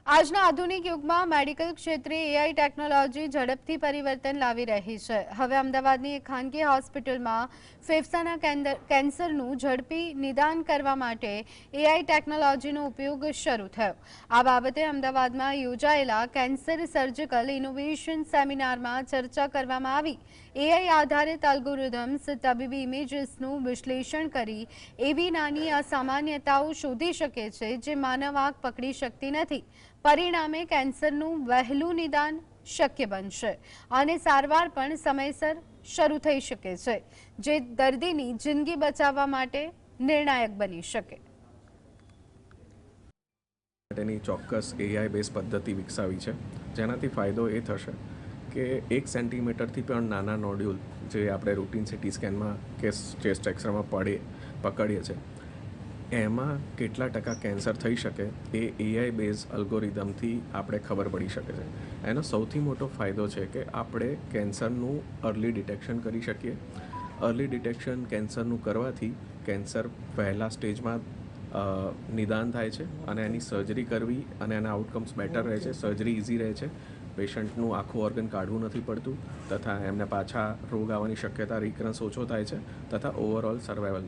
આજના આધુનિક યુગમાં મેડિકલ ક્ષેત્રે એઆઈ ટેકનોલોજી ઝડપથી પરિવર્તન લાવી રહી છે। હવે અમદાવાદની એક ખાનગી હોસ્પિટલમાં ફેફસાના કેન્સરનું ઝડપી નિદાન કરવા માટે એઆઈ ટેકનોલોજીનો ઉપયોગ શરૂ થયો। આ બાબતે અમદાવાદમાં યોજાયેલા કેન્સર સર્જિકલ ઇનોવેશન સેમિનારમાં ચર્ચા કરવામાં આવી। એઆઈ આધારિત એલ્ગોરિધમ્સ તબીબી ઇમેજીસનું વિશ્લેષણ કરી એવી નાની અસામાન્યતાઓ શોધી શકે છે જે માનવ આંખ પકડી શકતી નથી। परिणामे कैंसरનું વહેલું નિદાન શક્ય બનશે અને સારવાર પણ સમયસર શરૂ થઈ શકે છે, જે દર્દીની જિંદગી બચાવવા માટે નિર્ણાયક બની શકે। માટેની ચોક્કસ એઆઈ બેઝ પદ્ધતિ વિકસાવી છે, જેનાથી ફાયદો એ થશે કે 1 સેન્ટીમીટરથી પણ નાના નોડ્યુલ જે આપણે રૂટીન સિટી સ્કેનમાં કે ચેસ્ટ એક્સરેમાં પકડીએ છીએ એમાં કેટલા ટકા કેન્સર થઈ શકે એ એઆઈ બેઝ અલ્ગોરિધમથી આપણે ખબર પડી શકે છે। એનો સૌથી મોટો ફાયદો છે કે આપણે કેન્સરનું અર્લી ડિટેક્શન કરી શકીએ। અર્લી ડિટેક્શન કેન્સરનું કરવાથી કેન્સર પહેલા સ્ટેજમાં નિદાન થાય છે અને એની સર્જરી કરવી અને એના આઉટકમ્સ બેટર રહે છે। સર્જરી ઇઝી રહે છે, પેશન્ટનું આખું ઓર્ગન કાઢવું નથી પડતું તથા એમને પાછા રોગ આવવાની શક્યતા રિકરન્સ ઓછો થાય છે તથા ઓવરઓલ સર્વાઈવલ